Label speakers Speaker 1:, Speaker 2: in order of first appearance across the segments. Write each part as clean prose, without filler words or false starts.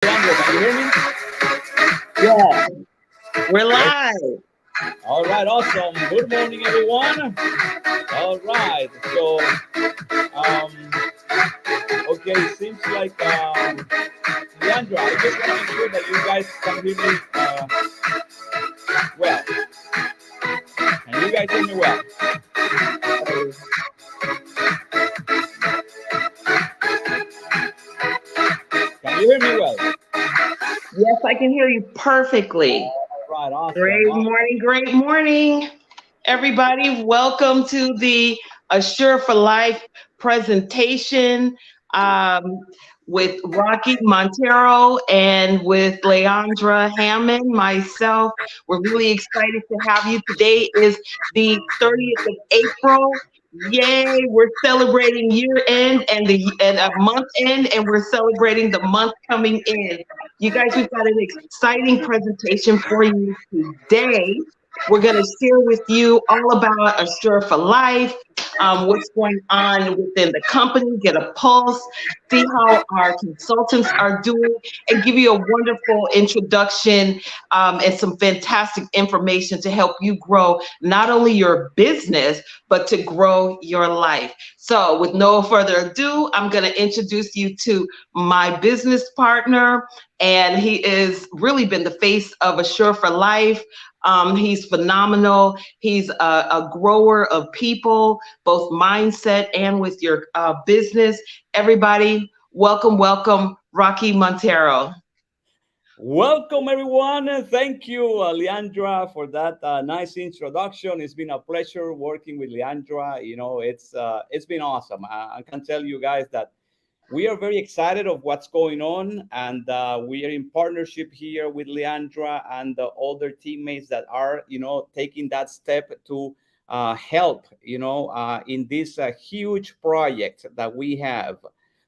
Speaker 1: Leandro, can you hear me?
Speaker 2: Yeah, we're live.
Speaker 1: All right, awesome. Good morning, everyone. All right, so okay, seems like Leandro, I just want to make sure that you guys can hear me well. Can you guys hear me well? Can you hear me well?
Speaker 2: Yes, I can hear you perfectly.
Speaker 1: All right, awesome.
Speaker 2: Great morning, everybody. Welcome to the Assure for Life presentation um, with Rocky Montero and with Leandra Hammond, myself. We're really excited to have you. Today is the 30th of April. Yay, we're celebrating year end and a month end, and we're celebrating the month coming in. You guys, we've got an exciting presentation for you today. We're going to share with you all about Assure for Life, what's going on within the company, get a pulse, see how our consultants are doing, and give you a wonderful introduction and some fantastic information to help you grow not only your business, but to grow your life. So, with no further ado, I'm going to introduce you to my business partner, and he has really been the face of Assure for Life. He's phenomenal. He's a grower of people, both mindset and with your business. Everybody, welcome, Rocky Montero.
Speaker 1: Welcome, everyone. Thank you, Leandra, for that nice introduction. It's been a pleasure working with Leandra. It's been awesome. I can tell you guys that we are very excited of what's going on, and we are in partnership here with Leandra and the other teammates that are, taking that step to help, in this huge project that we have.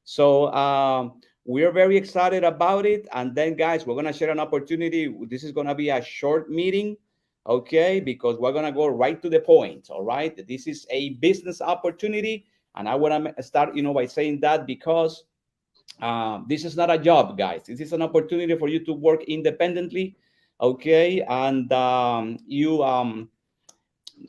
Speaker 1: So we're very excited about it. And then, guys, we're gonna share an opportunity. This is gonna be a short meeting, okay? Because we're gonna go right to the point. All right. This is a business opportunity, and I want to start, by saying that because this is not a job, guys. This is an opportunity for you to work independently, okay? And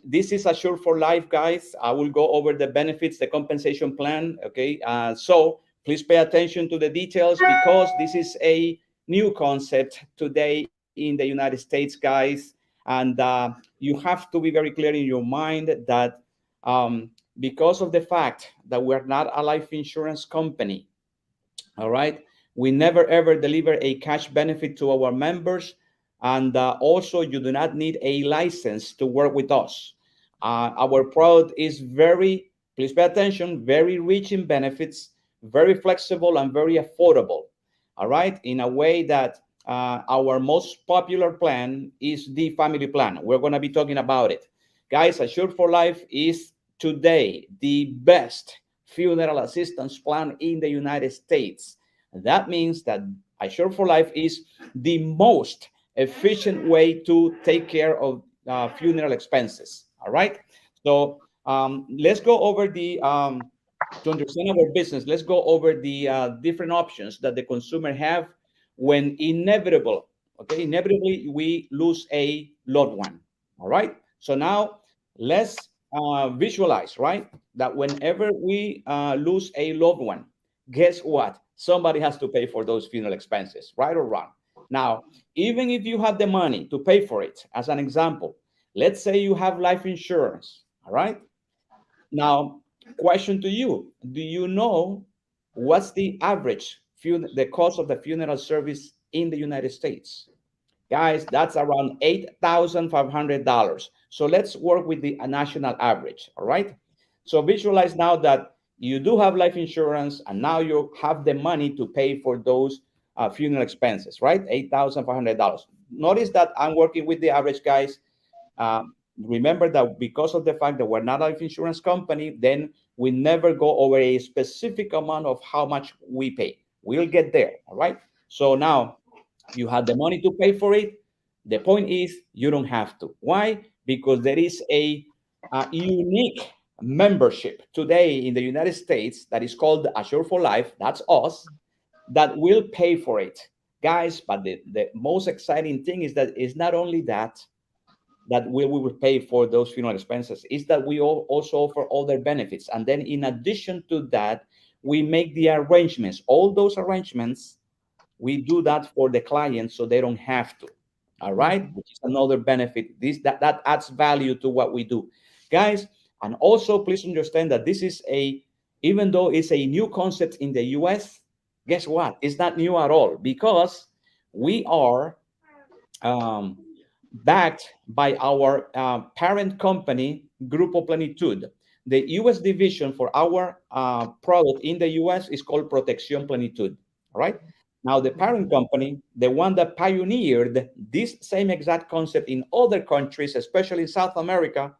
Speaker 1: this is Assure for Life, guys. I will go over the benefits, the compensation plan, okay? So please pay attention to the details because this is a new concept today in the United States, guys. And you have to be very clear in your mind that because of the fact that we're not a life insurance company, all right, we never ever deliver a cash benefit to our members. And also, you do not need a license to work with us. Our product is very, please pay attention, very rich in benefits, very flexible, and very affordable. All right, in a way that our most popular plan is the family plan. We're going to be talking about it. Guys, Assured for Life is today the best funeral assistance plan in the United States. That means that Assured for Life is the most efficient way to take care of funeral expenses. All right. So let's go over to understand our business. Let's go over the different options that the consumer have when inevitably we lose a loved one. All right. So now let's visualize, right, that whenever we lose a loved one, guess what? Somebody has to pay for those funeral expenses, right or wrong. Now, even if you have the money to pay for it, as an example, let's say you have life insurance, all right? Now, question to you: do you know what's the average the cost of the funeral service in the United States? Guys, that's around $8,500. So let's work with the national average, all right? So visualize now that you do have life insurance and now you have the money to pay for those funeral expenses, right? $8,500. Notice that I'm working with the average, guys. Remember that because of the fact that we're not a life insurance company, then we never go over a specific amount of how much we pay. We'll get there, all right? So now you have the money to pay for it. The point is, you don't have to. Why? Because there is a unique membership today in the United States that is called Assure for Life. That's us, that will pay for it. guys. But the most exciting thing is that it's not only that we will pay for those funeral expenses, is that we also offer other benefits. And then in addition to that, we make the arrangements, all those arrangements, we do that for the client so they don't have to. All right,
Speaker 2: Mhm.
Speaker 1: which is another benefit. That adds value to what we do, guys. And also please understand that this is a, even though it's a new concept in the US, guess what, it's not new at all, because we are um, backed by our parent company, Grupo Plenitud. The US division for our product in the US is called Protección Plenitud. All right. Now, the parent
Speaker 2: Mhm.
Speaker 1: company, the one that pioneered this same exact concept in other countries, especially in South America,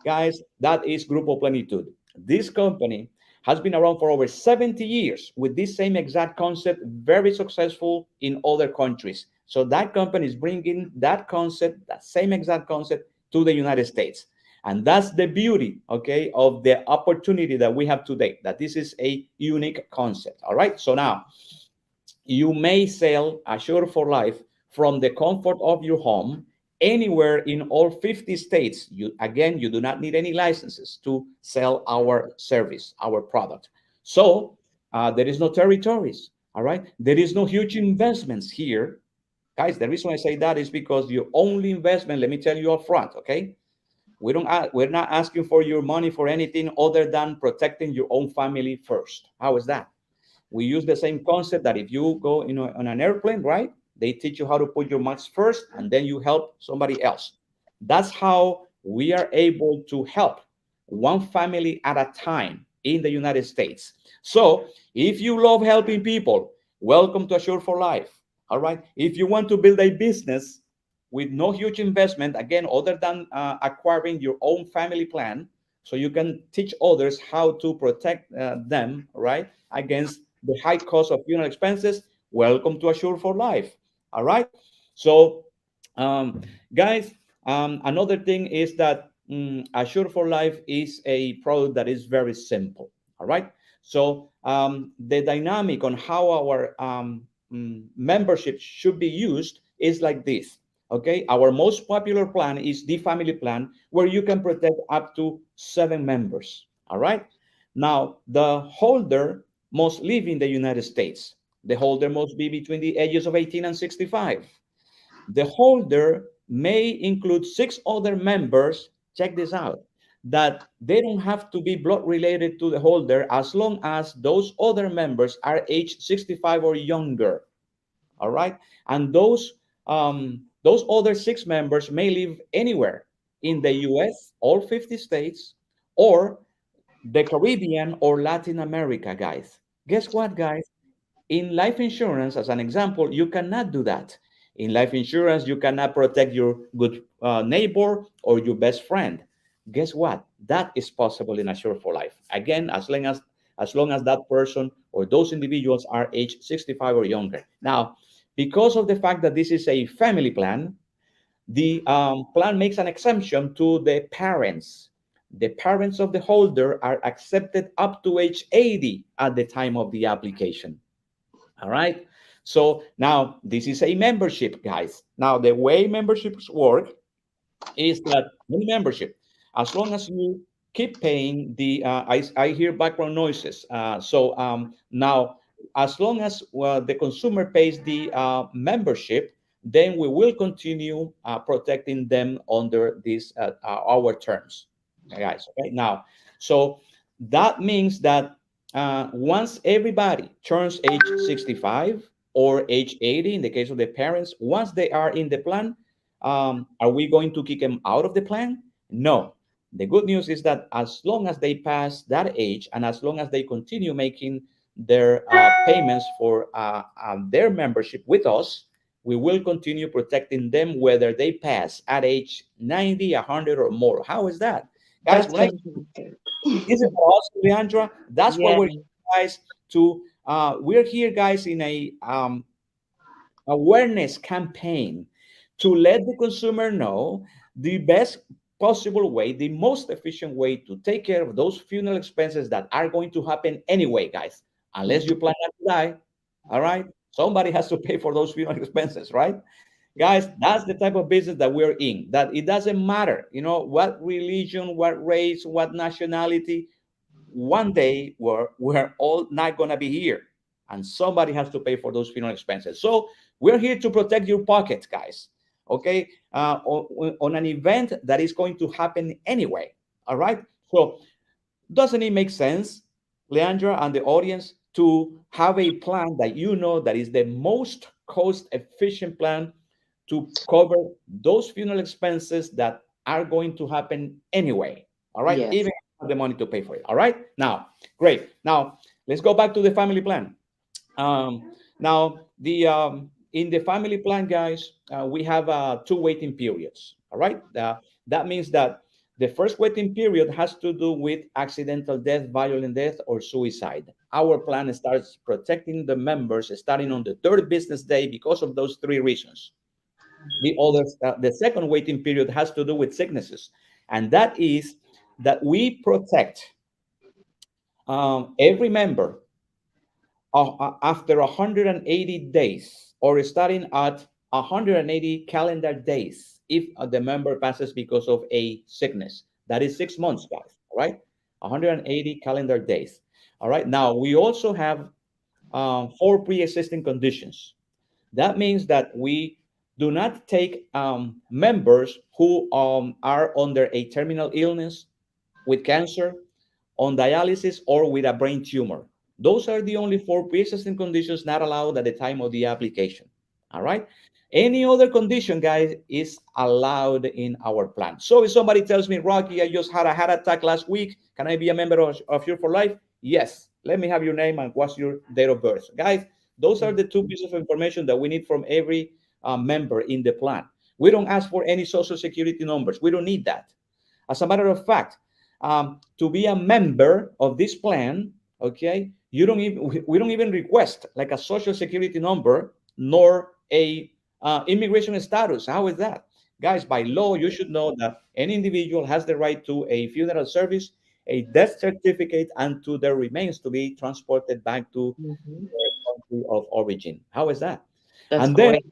Speaker 1: guys, that is Grupo Plenitud. This company has been around for over 70 years with this same exact concept, very successful in other countries. So that company is bringing that concept, that same exact concept, to the United States. And that's the beauty, okay, of the opportunity that we have today, that this is a unique concept. All right. So now, you may sell Assure for Life from the comfort of your home anywhere in all 50 states. You do not need any licenses to sell our service, our product. So there is no territories. All right. There is no huge investments here. Guys, the reason I say that is because your only investment, let me tell you up front, okay? We're not asking for your money for anything other than protecting your own family first. How is that? We use the same concept that if you go on an airplane, right? They teach you how to put your mask first, and then you help somebody else. That's how we are able to help one family at a time in the United States. So if you love helping people, welcome to Assure for Life. All right. If you want to build a business with no huge investment, again, other than acquiring your own family plan, so you can teach others how to protect them, right, against the high cost of funeral expenses, welcome to Assure for Life. All right. So, um, guys, another thing is that Assure for Life is a product that is very simple. All right. So, the dynamic on how our membership should be used is like this. Okay. Our most popular plan is the family plan, where you can protect up to 7 members. All right. Now, the holder must live in the United States. The holder must be between the ages of 18 and 65. The holder may include 6 other members. Check this out, that they don't have to be blood related to the holder as long as those other members are age 65 or younger. All right. And those other 6 members may live anywhere in the US, all 50 states, or the Caribbean or Latin America, guys. Guess what, guys? In life insurance, as an example, you cannot do that. In life insurance, you cannot protect your good neighbor or your best friend. Guess what? That is possible in Assure for Life. Again, as long as that person or those individuals are age 65 or younger. Now, because of the fact that this is a family plan, the plan makes an exemption to the parents. The parents of the holder are accepted up to age 80 at the time of the application. All right. So now this is a membership, guys. Now, the way memberships work is that any membership, as long as you keep paying I hear background noises. Now, as long as the consumer pays the membership, then we will continue protecting them under our terms. Okay, guys. Okay. Now, so that means that once everybody turns age 65 or age 80, in the case of the parents, once they are in the plan, are we going to kick them out of the plan? No. The good news is that as long as they pass that age and as long as they continue making their payments for their membership with us, we will continue protecting them whether they pass at age 90, 100, or more. How is that? Guys,
Speaker 2: That's
Speaker 1: when I
Speaker 2: fantastic.
Speaker 1: is it awesome, Leandra? That's what
Speaker 2: Yeah.
Speaker 1: we're here, guys, to we're here, guys, in a awareness campaign to let the consumer know the best possible way, the most efficient way to take care of those funeral expenses that are going to happen anyway, guys, unless you plan not to die. All right. Somebody has to pay for those funeral expenses, right? Guys, that's the type of business that we're in. That it doesn't matter, what religion, what race, what nationality. One day we're all not gonna be here, and somebody has to pay for those funeral expenses. So we're here to protect your pockets, guys. Okay, on an event that is going to happen anyway. All right. So doesn't it make sense, Leandra and the audience, to have a plan that that is the most cost efficient plan to cover those funeral expenses that are going to happen anyway? All right,
Speaker 2: Yes.
Speaker 1: even if you have the money to pay for it. All right, now, great. Now, let's go back to the family plan. Now, the in the family plan, guys, we have two waiting periods. All right, that means that the first waiting period has to do with accidental death, violent death, or suicide. Our plan starts protecting the members starting on the third business day because of those three reasons. The second waiting period has to do with sicknesses, and that is that we protect every member after 180 days or starting at 180 calendar days if the member passes because of a sickness. That is 6 months, guys. All right, 180 calendar days. All right. Now we also have four pre-existing conditions. That means that we do not take members who are under a terminal illness, with cancer, on dialysis, or with a brain tumor. Those are the only four pre-existing conditions not allowed at the time of the application. All right. Any other condition, guys, is allowed in our plan. So if somebody tells me, Rocky, I just had a heart attack last week, can I be a member of Here for Life? Yes. Let me have your name and what's your date of birth. Guys, those are the two pieces of information that we need from every member in the plan. We don't ask for any social security numbers. We don't need that. As a matter of fact, to be a member of this plan, okay, you don't even we don't even request like a social security number nor a immigration status. How is that, guys? By law, you should know that any individual has the right to a funeral service, a death certificate, and to their remains to be transported back to
Speaker 2: Mhm.
Speaker 1: their country of origin. How is that?
Speaker 2: That's
Speaker 1: And then
Speaker 2: great.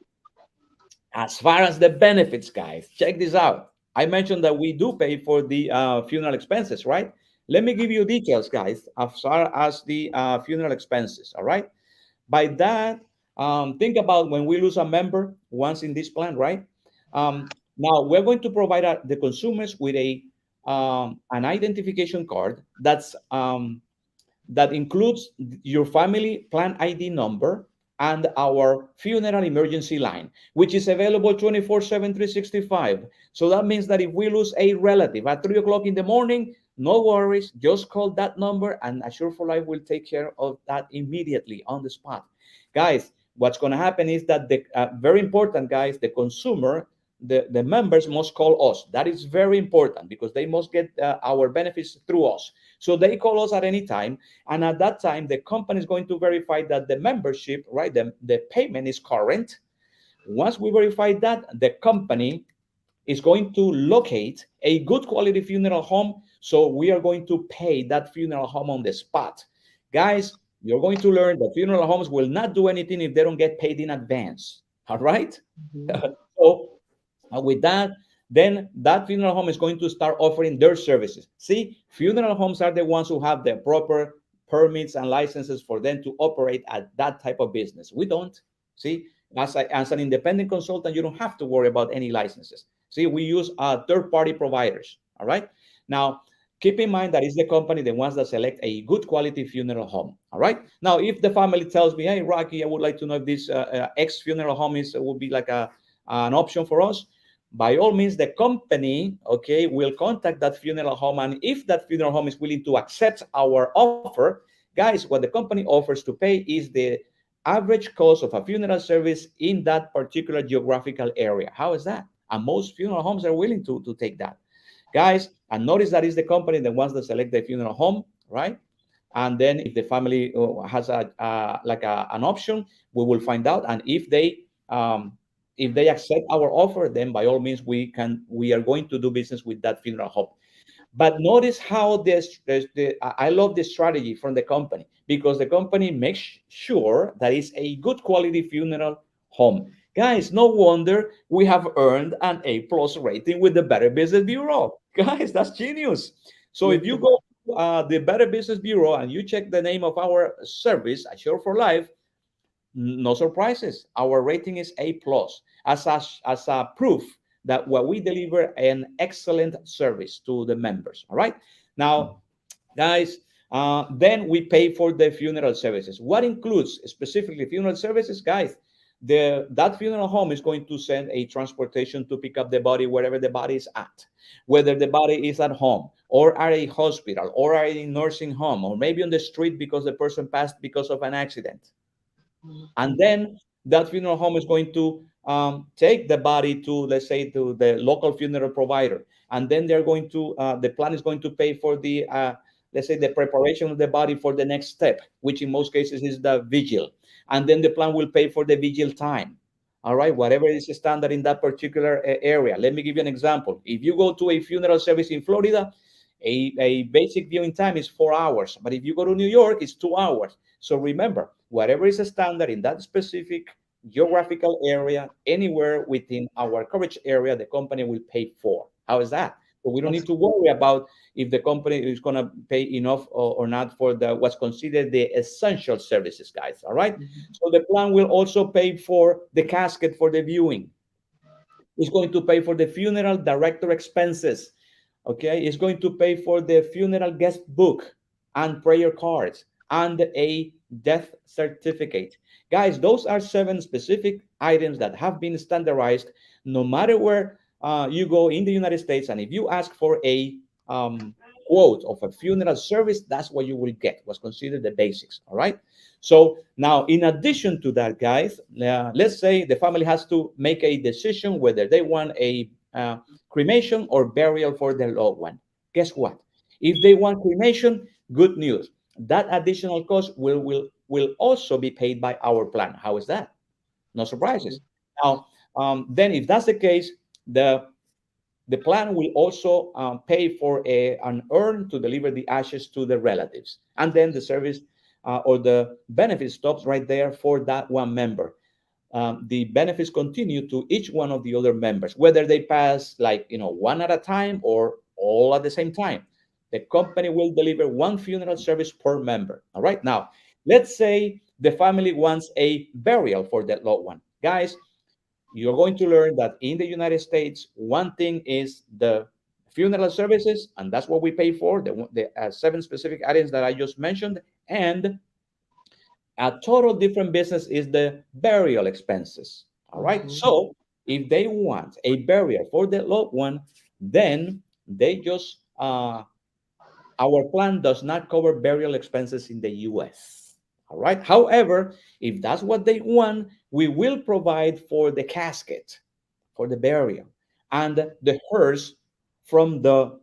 Speaker 1: as far as the benefits, guys, check this out. I mentioned that we do pay for the funeral expenses, right? Let me give you details, guys, as far as the funeral expenses, all right? By that, think about when we lose a member once in this plan, right? Now, we're going to provide the consumers with an identification card that includes your family plan ID number and our funeral emergency line, which is available 24/7, 365. So that means that if we lose a relative at 3 o'clock in the morning, no worries, just call that number and Assure for Life will take care of that immediately on the spot. Guys, what's going to happen is that the very important, guys, the consumer, the members must call us. That is very important because they must get our benefits through us. So they call us at any time, and at that time, the company is going to verify that the membership, right, the payment is current. Once we verify that, the company is going to locate a good quality funeral home. So we are going to pay that funeral home on the spot. Guys, you're going to learn that funeral homes will not do anything if they don't get paid in advance. All right?
Speaker 2: Mhm.
Speaker 1: So with that, then that funeral home is going to start offering their services. See, funeral homes are the ones who have the proper permits and licenses for them to operate at that type of business. We don't. See, as an independent consultant, you don't have to worry about any licenses. See, we use third-party providers. All right. Now, keep in mind that it's the company, the ones that select a good quality funeral home. All right. Now, if the family tells me, "Hey, Rocky, I would like to know if this X funeral home would be like an option for us," by all means, the company, okay, will contact that funeral home. And if that funeral home is willing to accept our offer, guys, what the company offers to pay is the average cost of a funeral service in that particular geographical area. How is that? And most funeral homes are willing to take that. Guys, and notice that is the company, the ones that select the funeral home, right? And then if the family has an option, we will find out. And if they accept our offer, then by all means we are going to do business with that funeral home. But notice how I love this strategy from the company, because the company makes sure that it's a good quality funeral home. Guys, no wonder we have earned an A+ rating with the Better Business Bureau. Guys, that's genius. So if you
Speaker 2: Listen.
Speaker 1: go to the Better Business Bureau and you check the name of our service, Assure for Life, no surprises. Our rating is A+ as a proof that what we deliver an excellent service to the members. All right. Now, guys, then we pay for the funeral services. What includes specifically funeral services, guys? That funeral home is going to send a transportation to pick up the body wherever the body is at, whether the body is at home or at a hospital or at a nursing home or maybe on the street because the person passed because of an accident. And then that funeral home is going to take the body to, let's say, to the local funeral provider, and then they're going to the plan is going to pay for the let's say the preparation of the body for the next step, which in most cases is the vigil, and then the plan will pay for the vigil time. All right, whatever is standard in that particular area. Let me give you an example. If you go to a funeral service in Florida, a basic viewing time is 4 hours, but if you go to New York, it's 2 hours. So remember, whatever is a standard in that specific geographical area, anywhere within our coverage area, the company will pay for. How is that? So we don't
Speaker 2: That's
Speaker 1: need to worry about if the company is going to pay enough or not for the what's considered the essential services, guys. All right.
Speaker 2: mhm,
Speaker 1: So the plan will also pay for the casket for the viewing. It's going to pay for the funeral director expenses. Okay, it's going to pay for the funeral guest book and prayer cards and a death certificate. Guys, those are 7 specific items that have been standardized no matter where you go in the United States. And if you ask for a quote of a funeral service, that's what you will get, what's considered the basics. All right. So now, in addition to that, guys, let's say the family has to make a decision whether they want a cremation or burial for their loved one. Guess what? If they want cremation, good news. That additional cost will also be paid by our plan. How is that? No surprises. Now, then if that's the case, the the plan will also pay for an urn to deliver the ashes to the relatives. And then the service or the benefit stops right there for that one member. The benefits continue to each one of the other members, whether they pass like, one at a time or all at the same time. The company will deliver one funeral service per member. All right. Now, let's say the family wants a burial for that loved one. Guys, you're going to learn that in the United States, one thing is the funeral services, and that's what we pay for, the 7 specific items that I just mentioned, and a total different business is the burial expenses. All right.
Speaker 2: mhm,
Speaker 1: So if they want a burial for their loved one, then they just our plan does not cover burial expenses in the US. All right. However, if that's what they want, we will provide for the casket, for the burial, and the hearse from the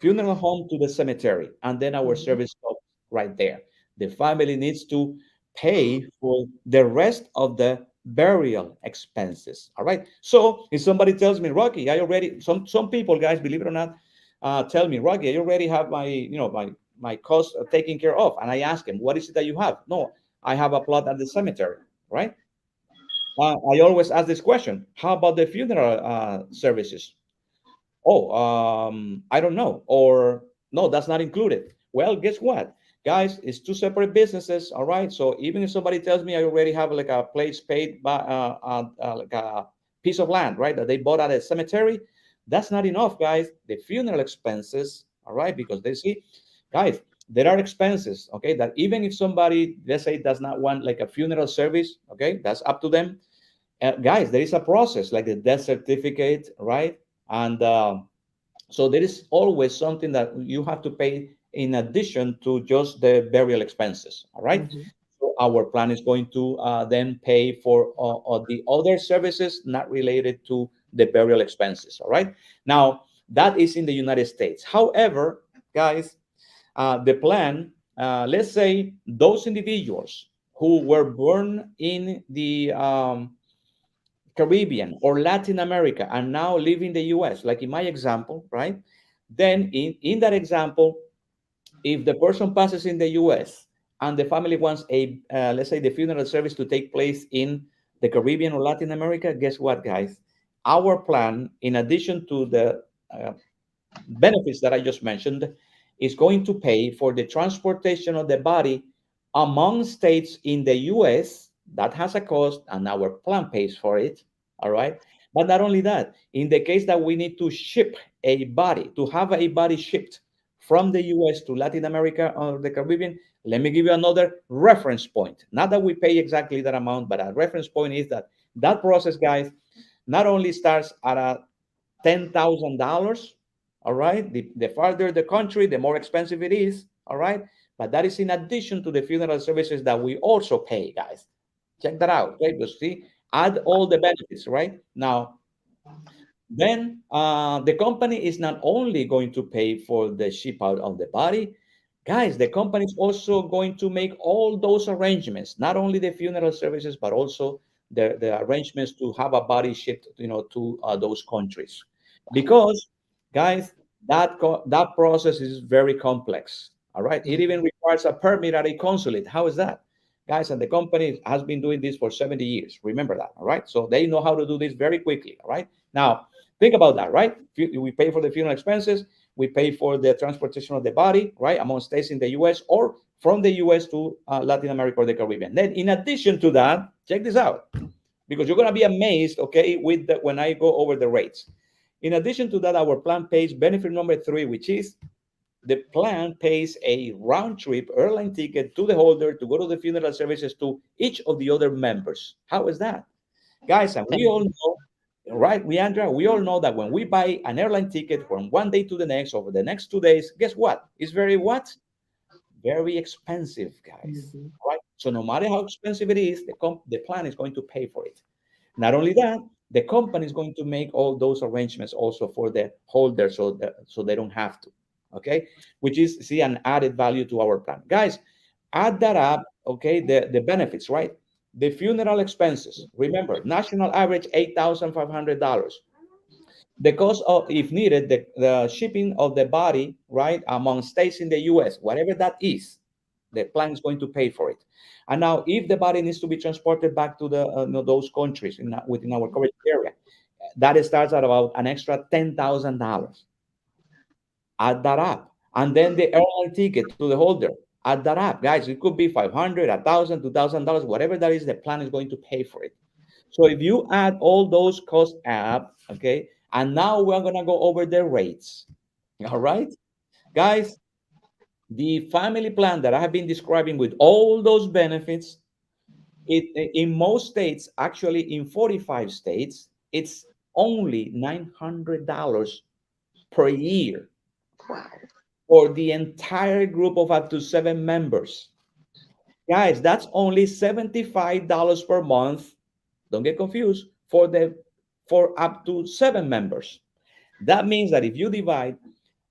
Speaker 1: funeral home to the cemetery. And then our
Speaker 2: mhm,
Speaker 1: service stops right there. The family needs to pay for the rest of the burial expenses. All right. So if somebody tells me, Rocky, I already, some people, guys, believe it or not, tell me, Rocky, I already have my cost taken care of. And I ask him, what is it that you have? No, I have a plot at the cemetery, right? I always ask this question: how about the funeral services? Oh, I don't know, or no, that's not included. Well, guess what, guys? It's 2 separate businesses. All right. So even if somebody tells me I already have like a place paid by like a piece of land, right, that they bought at a cemetery, that's not enough, guys. The funeral expenses, all right, because they see, guys, there are expenses, okay, that even if somebody, let's say, does not want like a funeral service, okay, that's up to them. Guys, there is a process like the death certificate, right? And so there is always something that you have to pay in addition to just the burial expenses. All right.
Speaker 2: mhm,
Speaker 1: So our plan is going to then pay for the other services not related to the burial expenses. All right. Now that is in the United States. However, guys, the plan, let's say those individuals who were born in the Caribbean or Latin America and now live in the US, like in my example, right? Then in that example, if the person passes in the US and the family wants a, let's say, the funeral service to take place in the Caribbean or Latin America, guess what, guys? Our plan, in addition to the uh, benefits that I just mentioned, is going to pay for the transportation of the body among states in the US. That has a cost, and our plan pays for it. All right. But not only that, in the case that we need to ship a body, to have a body shipped from the US to Latin America or the Caribbean, let me give you another reference point. Not that we pay exactly that amount, but a reference point is that that process, guys, not only starts at a $10,000. All right. The farther the country, the more expensive it is. All right. But that is in addition to the funeral services that we also pay, guys. Check that out. Okay. You see, add all the benefits, right? Now, then the company is not only going to pay for the ship out of the body, guys, the company is also going to make all those arrangements, not only the funeral services, but also the arrangements to have a body shipped, to those countries. Because, guys, that process is very complex. All right. It even requires a permit at a consulate. How is that? Guys, and the company has been doing this for 70 years. Remember that. All right. So they know how to do this very quickly. All right. Now, think about that, right? We pay for the funeral expenses, we pay for the transportation of the body, right, among states in the US or from the US to Latin America or the Caribbean. Then, in addition to that, check this out, because you're going to be amazed, okay, when I go over the rates. In addition to that, our plan pays benefit number three, which is the plan pays a round trip airline ticket to the holder to go to the funeral services to each of the other members. How is that? Guys, and we all know, right, Leandra, we all know that when we buy an airline ticket from one day to the next, over the next 2 days, guess what? It's very what? Very expensive, guys.
Speaker 2: Mhm.
Speaker 1: Right? So no matter how expensive it is, the plan is going to pay for it. Not only that, the company is going to make all those arrangements also for the holder, so they don't have to. Okay, which is, see, an added value to our plan, guys. Add that up. Okay, the benefits, right? The funeral expenses. Remember, national average $8,500. The cost of, if needed, the shipping of the body, right, among states in the U.S., whatever that is, the plan is going to pay for it. And now, if the body needs to be transported back to the those countries within our coverage area, that starts at about an extra $10,000. Add that up, and then the airline ticket to the holder. Add that up, guys. It could be 500, 1,000, $2,000, whatever that is. The plan is going to pay for it. So if you add all those costs up, okay, and now we're gonna go over the rates. All right, guys, the family plan that I have been describing with all those benefits, in most states, actually in 45 states, it's only $900 per year
Speaker 2: Wow.
Speaker 1: for the entire group of up to 7 members. Guys, that's only $75 per month. Don't get confused, for up to 7 members. That means that if you divide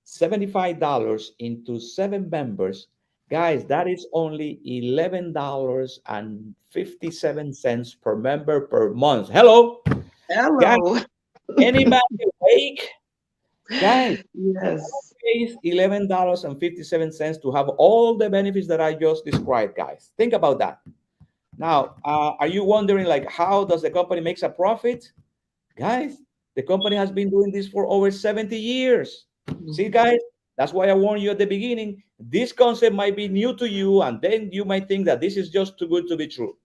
Speaker 1: $75 into 7 members, guys, that is only $11.57 per member per month. Hello, guys,
Speaker 2: Hello.
Speaker 1: anybody awake? Guys,
Speaker 2: Yes.
Speaker 1: pays $11.57 to have all the benefits that I just described, guys. Think about that. Now, are you wondering, like, how does the company makes a profit? Guys, the company has been doing this for over 70 years. See, guys, that's why I warned you at the beginning. This concept might be new to you, and then you might think that this is just too good to be true.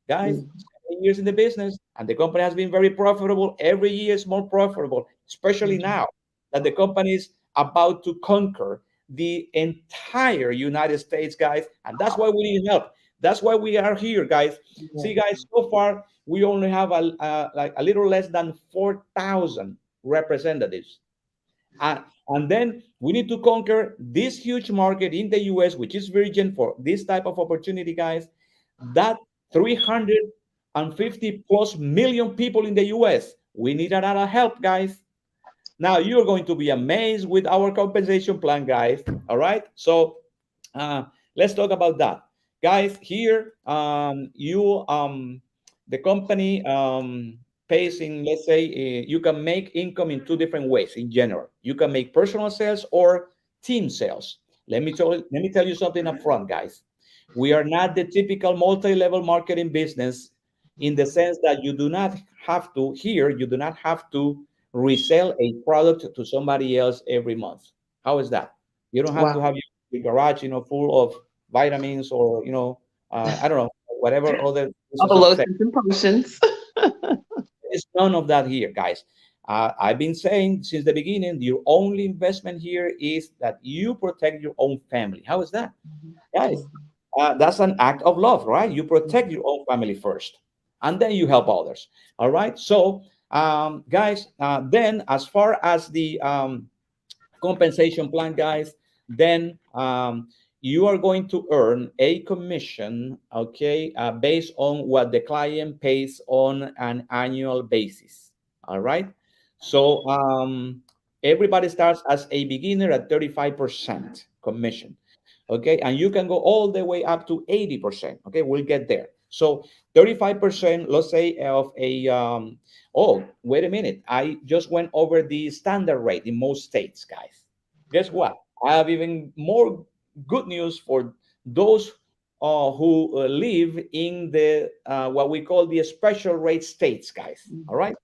Speaker 1: Guys,
Speaker 2: Mhm.
Speaker 1: 7 years in the business, and the company has been very profitable. Every year is more profitable, especially
Speaker 2: Mhm.
Speaker 1: now that the company is about to conquer the entire United States, guys. And that's why we need help. That's why we are here, guys. See,
Speaker 2: Yes.
Speaker 1: guys, so far we only have like a little less than 4,000 representatives. And then we need to conquer this huge market in the US, which is virgin for this type of opportunity, guys. That 350 plus million people in the US. We need a lot of help, guys. Now you're going to be amazed with our compensation plan, guys. All right. So uh, let's talk about that, guys. Here, the company. pays in, let's say, you can make income in two different ways in general. You can make personal sales or team sales. Let me tell you something up front, guys. We are not the typical multi-level marketing business in the sense that you do not have to here, you do not have to resell a product to somebody else every month. How is that? You don't have to
Speaker 2: Wow.
Speaker 1: have your garage, full of vitamins or, I don't know, whatever other
Speaker 2: All the
Speaker 1: pieces of tech.
Speaker 2: lotions and potions.
Speaker 1: There's none of that here, guys. I've been saying since the beginning, your only investment here is that you protect your own family. How is that, guys? That's an act of love, right? You protect your own family first, and then you help others. All right. So, guys, then as far as the compensation plan, guys, then you are going to earn a commission, okay, based on what the client pays on an annual basis. All right. So everybody starts as a beginner at 35% commission. Okay, and you can go all the way up to 80%. Okay, we'll get there. So 35%, let's say, of a oh, wait a minute, I just went over the standard rate in most states, guys. Guess what? I have even more good news for those who live in the what we call the special rate states, guys. All right.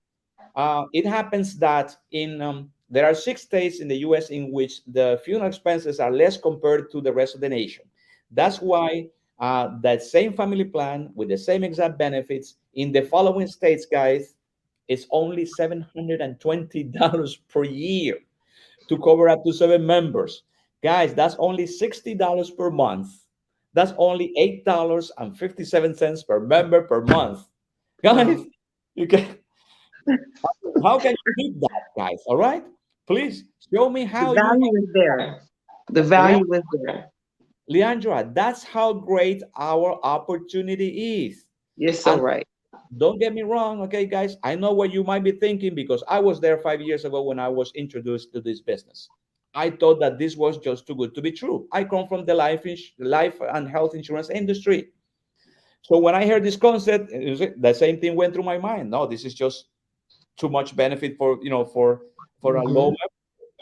Speaker 1: It happens that in there are 6 states in the U.S. in which the funeral expenses are less compared to the rest of the nation. That's why that same family plan with the same exact benefits in the following states, guys, is only $720 per year to cover up to 7 members. Guys, that's only $60 per month. That's only $8.57 per member per month. Guys,
Speaker 2: Wow.
Speaker 1: you can how can you beat that, guys? All right, please show me
Speaker 2: The
Speaker 1: how you can.
Speaker 2: value is there. The
Speaker 1: Le-
Speaker 2: value is there.
Speaker 1: Leandra, that's how great our opportunity is.
Speaker 2: You're so
Speaker 1: And
Speaker 2: right.
Speaker 1: don't get me wrong, okay, guys. I know what you might be thinking because I was there 5 years ago when I was introduced to this business. I thought that this was just too good to be true. I come from the life and health insurance industry. So when I heard this concept, the same thing went through my mind. No, this is just too much benefit for for a low.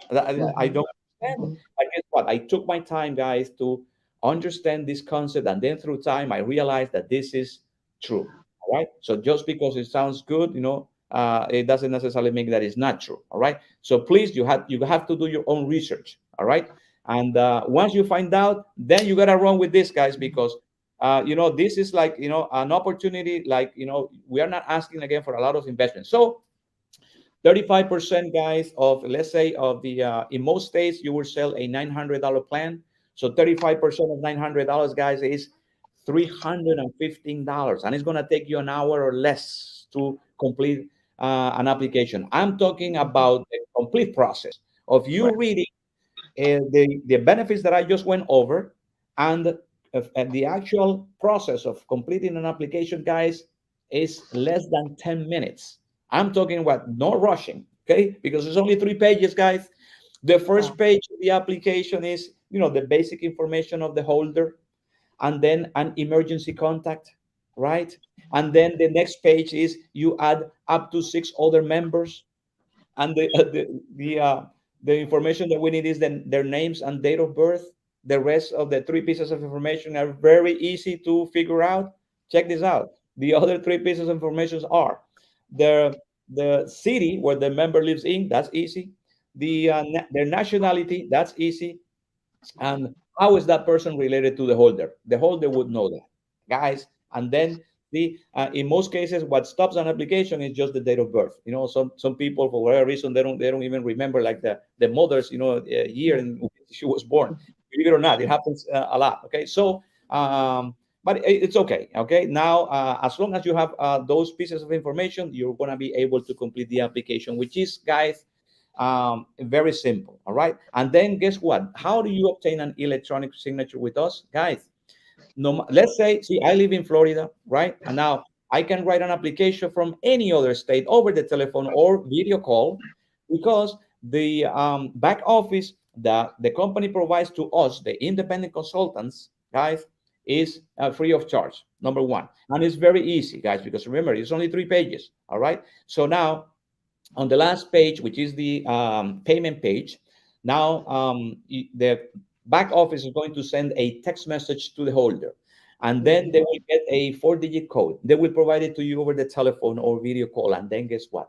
Speaker 2: Hmm.
Speaker 1: I
Speaker 2: Hmm.
Speaker 1: don't understand. But guess what? I took my time, guys, to understand this concept, and then through time, I realized that this is true. All right. So just because it sounds good, it doesn't necessarily mean that it's not true. All right. So please, you have to do your own research. All right. And once you find out, then you gotta run with this, guys, because this is like an opportunity. Like we are not asking again for a lot of investment. So 35%, guys, of let's say of the in most states you will sell a $900 plan. So 35% of $900, guys, is $315, and it's going to take you an hour or less to complete an application. I'm talking about the complete process of you
Speaker 2: Right.
Speaker 1: reading the benefits that I just went over, and the actual process of completing an application, guys, is less than 10 minutes. I'm talking about no rushing, okay? Because it's only 3 pages, guys. The
Speaker 2: Wow.
Speaker 1: first page of the application is, the basic information of the holder, and then an emergency contact, right? And then the next page is you add up to 6 other members, and the information that we need is their names and date of birth. The rest of the 3 pieces of information are very easy to figure out. Check this out. The other 3 pieces of information are the the city where the member lives in. That's easy. Their nationality. That's easy. And how is that person related to the holder? The holder would know that, guys. And then in most cases, what stops an application is just the date of birth. Some people for whatever reason they don't even remember like the mother's year in which she was born. Believe it or not, it happens a lot. Okay, so but it's okay. Okay, now as long as you have those pieces of information, you're gonna be able to complete the application, which is, guys, very simple. All right. And then guess what? How do you obtain an electronic signature with us, guys? No, let's say, see, I live in Florida, right? And now I can write an application from any other state over the telephone or video call, because the back office that the company provides to us, the independent consultants, guys, is free of charge. number one. And it's very easy, guys, because remember, it's only 3 pages. All right. So now on the last page, which is the payment page, now the back office is going to send a text message to the holder. And then they will get a 4-digit code. They will provide it to you over the telephone or video call. And then guess what?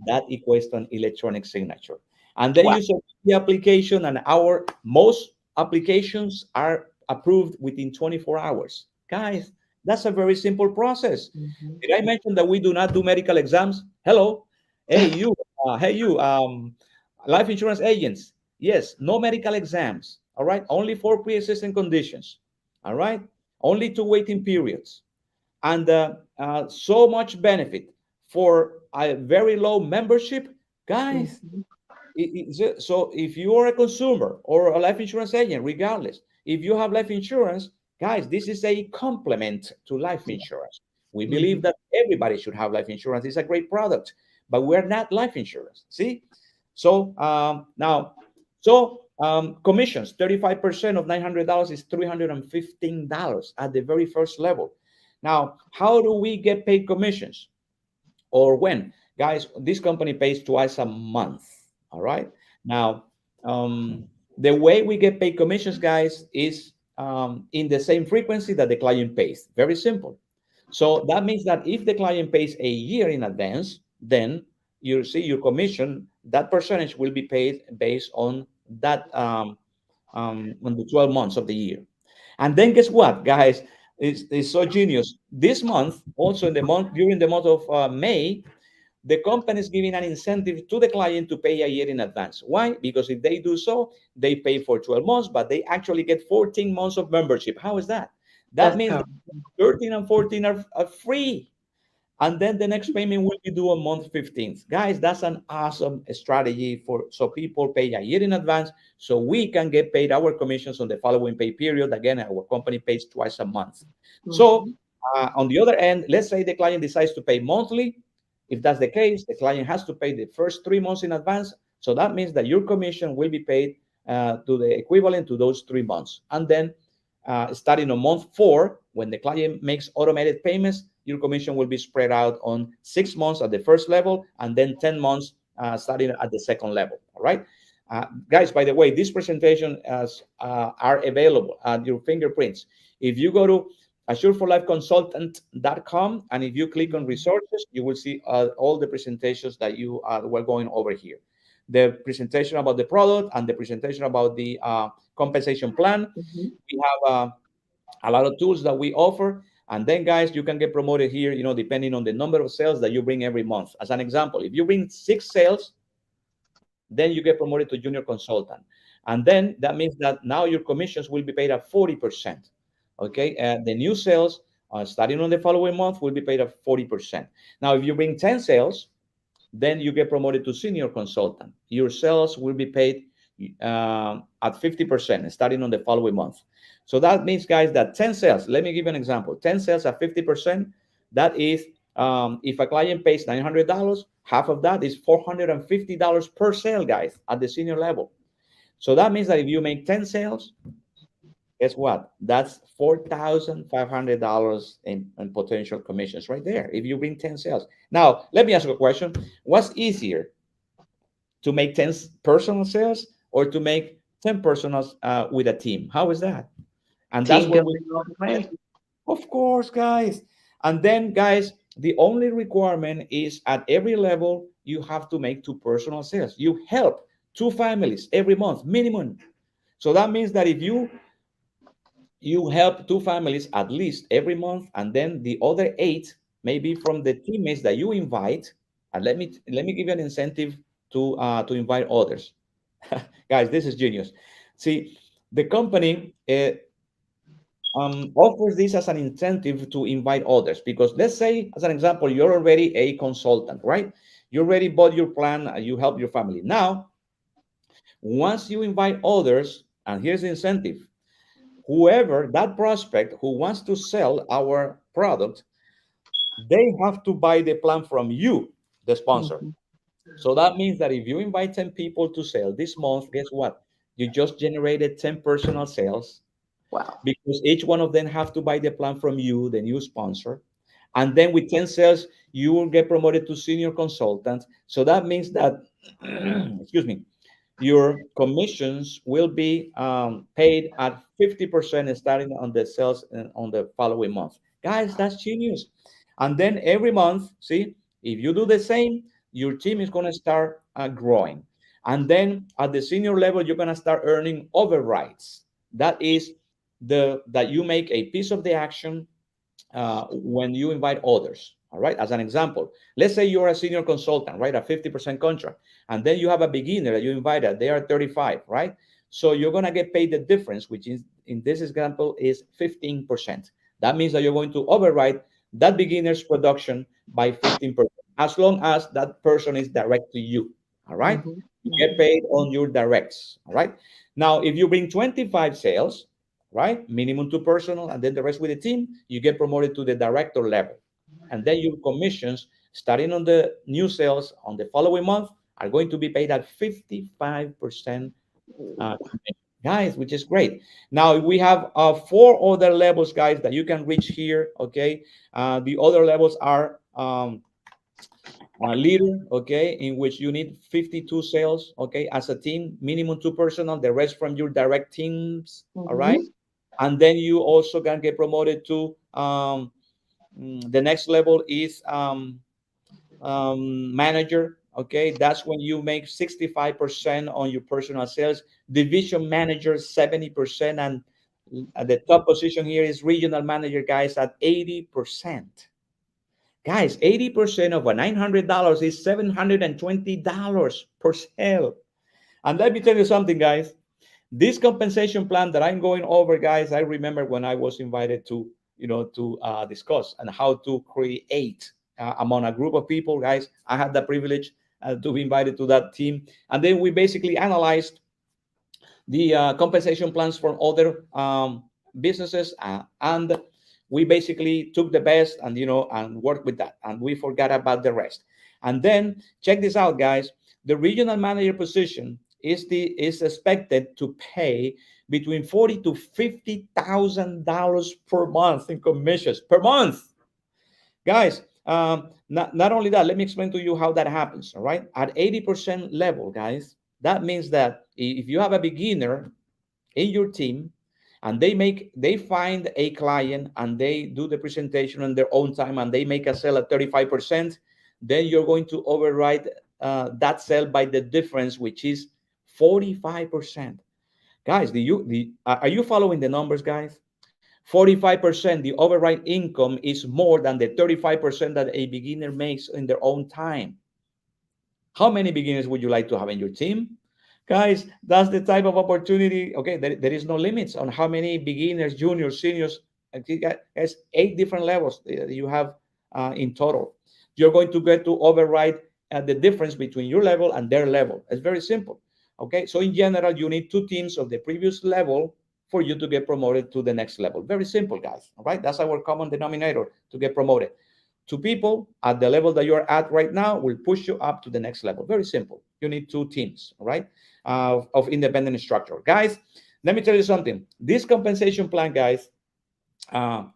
Speaker 1: That equates to an electronic signature. And then
Speaker 2: Wow.
Speaker 1: you submit the application, and our most applications are approved within 24 hours. Guys, that's a very simple process.
Speaker 2: Mhm.
Speaker 1: Did I mention that we do not do medical exams? Hello. Hey, you, life insurance agents. Yes, no medical exams. All right. Only for pre-existing conditions. All right. Only 2 waiting periods. And so much benefit for a very low membership. Guys,
Speaker 2: Mhm.
Speaker 1: so if you are a consumer or a life insurance agent, regardless, if you have life insurance, guys, this is a complement to life insurance. We believe
Speaker 2: Mhm.
Speaker 1: that everybody should have life insurance. It's a great product, but we're not life insurance. See? So now, commissions, 35% of $900 is $315 at the very first level. Now, how do we get paid commissions? Or when? Guys, this company pays twice a month. All right. Now, the way we get paid commissions, guys, is in the same frequency that the client pays. Very simple. So that means that if the client pays a year in advance, then you see your commission, that percentage will be paid based on that on the 12 months of the year. And then guess what, guys? It's so genius. This month, also in the month during the month of May, the company is giving an incentive to the client to pay a year in advance. Why? Because if they do so, they pay for 12 months, but they actually get 14 months of membership. How is that? That
Speaker 2: That's
Speaker 1: means
Speaker 2: powerful.
Speaker 1: that 13 and 14 are free, and then the next payment will be due on month 15th. Guys, that's an awesome strategy for so people pay a year in advance so we can get paid our commissions on the following pay period. Again, our company pays twice a month. So
Speaker 2: Mhm.
Speaker 1: on the other end, let's say the client decides to pay monthly. If that's the case, the client has to pay the first 3 months in advance. So that means that your commission will be paid to the equivalent to those 3 months. And then starting on month 4, when the client makes automated payments, your commission will be spread out on 6 months at the first level and then 10 months starting at the second level. All right. Guys, by the way, these presentations are available at your fingerprints. If you go to assureforlifeconsultant.com, and if you click on resources, you will see all the presentations that you were going over here. The presentation about the product and the presentation about the compensation plan.
Speaker 2: Mhm.
Speaker 1: We have a lot of tools that we offer. And then, guys, you can get promoted here, depending on the number of sales that you bring every month. As an example, if you bring 6 sales, then you get promoted to junior consultant. And then that means that now your commissions will be paid at 40%. Okay. The new sales, starting on the following month, will be paid at 40%. Now, if you bring 10 sales, then you get promoted to senior consultant. Your sales will be paid at 50% starting on the following month. So that means, guys, that 10 sales, let me give you an example. 10 sales at 50%, that is, if a client pays $900, half of that is $450 per sale, guys, at the senior level. So that means that if you make 10 sales, guess what? That's $4,500 in potential commissions right there if you bring 10 sales. Now, let me ask you a question. What's easier, to make 10 personal sales or to make 10 personals with a team? How is that? And that's
Speaker 2: Team
Speaker 1: where we,
Speaker 2: building all the way.
Speaker 1: of course, guys. And then, guys, the only requirement is at every level, you have to make 2 personal sales. You help 2 families every month, minimum. So that means that if you help 2 families at least every month, and then the other 8 maybe from the teammates that you invite. And let me give you an incentive to invite others. Guys, this is genius. See, the company offers this as an incentive to invite others, because let's say, as an example, you're already a consultant, right? You already bought your plan, you help your family. Now, once you invite others, and here's the incentive: whoever that prospect who wants to sell our product, they have to buy the plan from you, the sponsor.
Speaker 2: Mhm.
Speaker 1: So that means that if you invite 10 people to sell this month, guess what? You just generated 10 personal sales.
Speaker 2: Wow.
Speaker 1: because each one of them have to buy the plan from you, the new sponsor. And then with 10 sales, you will get promoted to senior consultant. So that means that, excuse me, your commissions will be paid at 50% starting on the sales on the following month. Guys, that's genius. And then every month, see, if you do the same, your team is going to start growing. And then at the senior level, you're going to start earning overrides. That is that you make a piece of the action when you invite others. All right. As an example, let's say you're a senior consultant, right? A 50% contract. And then you have a beginner that you invited. They are 35, right? So you're going to get paid the difference, which is in this example is 15%. That means that you're going to override that beginner's production by 15%, as long as that person is direct to you. All right.
Speaker 2: Mm-hmm.
Speaker 1: You get
Speaker 2: Mm-hmm.
Speaker 1: paid on your directs. All right. Now, if you bring 25 sales, right? Minimum two personal, and then the rest with the team, you get promoted to the director level. And then your commissions, starting on the new sales on the following month, are going to be paid at 55% commission. Guys, which is great. Now we have four other levels, guys, that you can reach here. Okay, the other levels are leader, okay, in which you need 52 sales, okay, as a team, minimum two personal, the rest from your direct teams. All right,
Speaker 2: Mm-hmm.
Speaker 1: and then you also can get promoted to the next level is manager. Okay, that's when you make 65% on your personal sales. Division manager 70%, and at the top position here is regional manager, guys, at 80%. Guys, 80% of a $900 is $720 per sale. And let me tell you something, guys. This compensation plan that I'm going over, guys, I remember when I was invited to, to discuss and how to create among a group of people, guys. I had the privilege to be invited to that team, and then we basically analyzed the compensation plans from other businesses, and we basically took the best and and worked with that, and we forgot about the rest. And then check this out, guys. The regional manager position is expected to pay between 40 to $50,000 per month in commissions per month, guys. Not only that, let me explain to you how that happens. All right, at 80% level, guys, that means that if you have a beginner in your team and they find a client and they do the presentation on their own time and they make a sale at 35%, then you're going to override that sale by the difference, which is 45%. Guys, are you following the numbers, guys? 45%, the override income is more than the 35% that a beginner makes in their own time. How many beginners would you like to have in your team? Guys, that's the type of opportunity. Okay, there is no limits on how many beginners, juniors, seniors. I think there's 8 different levels you have in total. You're going to get to override the difference between your level and their level. It's very simple. Okay, so in general, you need 2 teams of the previous level for you to get promoted to the next level. Very simple, guys. All right, that's our common denominator to get promoted. 2 people at the level that you're at right now will push you up to the next level. Very simple. You need 2 teams, all right, of independent instructor. Guys, let me tell you something. This compensation plan, guys,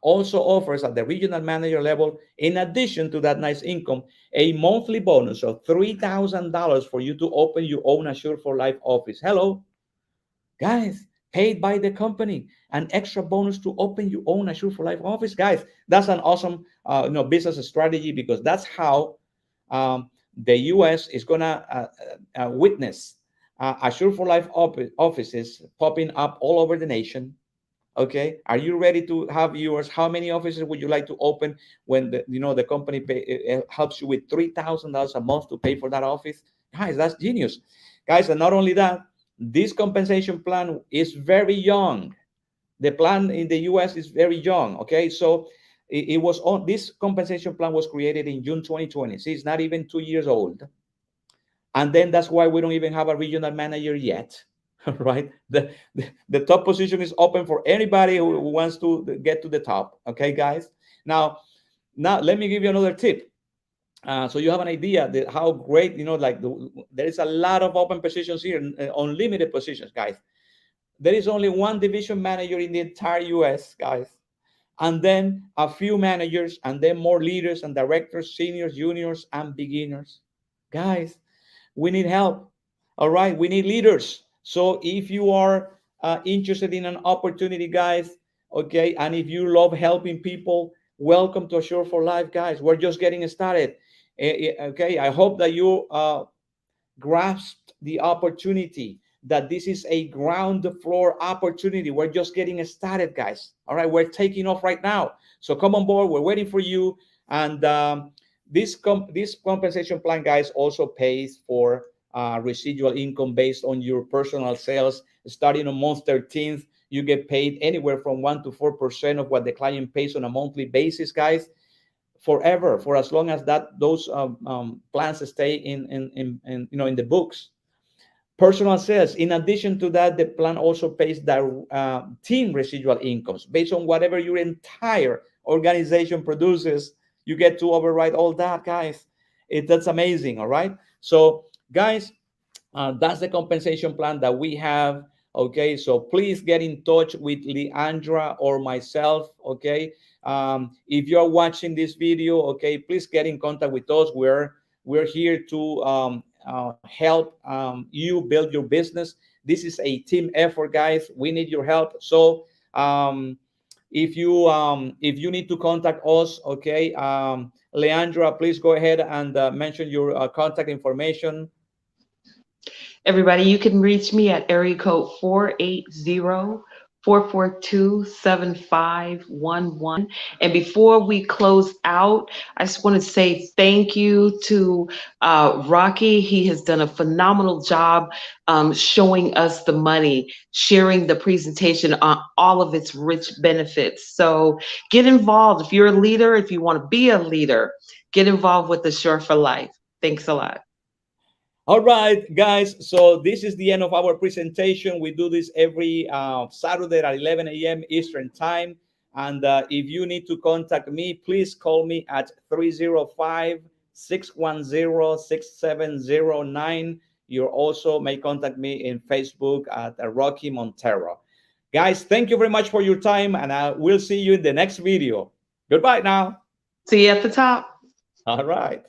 Speaker 1: also offers at the regional manager level, in addition to that nice income, a monthly bonus of $3,000 for you to open your own Assure for Life office. Hello, guys, paid by the company, an extra bonus to open your own Assure for Life office. Guys, that's an awesome business strategy, because that's how the US is gonna witness Assure for Life offices popping up all over the nation. Okay, are you ready to have yours? How many offices would you like to open when the company helps you with $3,000 a month to pay for that office? Guys, that's genius, guys. And not only that, this compensation plan is very young. The plan in the US is very young. Okay, so it was on this compensation plan was created in June 2020. See, it's not even 2 years old. And then that's why we don't even have a regional manager yet. Right, the top position is open for anybody who wants to get to the top. Okay, guys. Now let me give you another tip, so you have an idea that how great, like there is a lot of open positions here, unlimited positions, guys. There is only one division manager in the entire US, guys. And then a few managers, and then more leaders and directors, seniors, juniors, and beginners. Guys, we need help. All right, we need leaders. So if you are interested in an opportunity, guys, okay, and if you love helping people, welcome to Assure for Life, guys. We're just getting started. Okay, I hope that you grasped the opportunity, that this is a ground floor opportunity. We're just getting started, guys. All right, we're taking off right now. So come on board. We're waiting for you. And this compensation plan, guys, also pays for residual income based on your personal sales. Starting on month 13th, you get paid anywhere from 1 to 4% of what the client pays on a monthly basis, guys, forever, for as long as that those plans stay in the books. Personal sales. In addition to that, the plan also pays the team residual incomes based on whatever your entire organization produces. You get to override all that, guys. That's amazing. All right. So, guys, that's the compensation plan that we have. Okay, so please get in touch with Leandra or myself. Okay, if you're watching this video, okay, please get in contact with us. We're here to help you build your business. This is a team effort, guys. We need your help. So if you need to contact us, okay, Leandra, please go ahead and mention your contact information.
Speaker 2: Everybody, you can reach me at area code 480-442-7511. And before we close out, I just want to say thank you to Rocky. He has done a phenomenal job showing us the money, sharing the presentation on all of its rich benefits. So get involved. If you're a leader, if you want to be a leader, get involved with Assure for Life. Thanks a lot.
Speaker 1: All right, guys. So this is the end of our presentation. We do this every Saturday at 11 a.m. Eastern Time. And if you need to contact me, please call me at 305-610-6709. You also may contact me in Facebook at Rocky Montero. Guys, thank you very much for your time, and I will see you in the next video. Goodbye now.
Speaker 2: See you at the top.
Speaker 1: All right.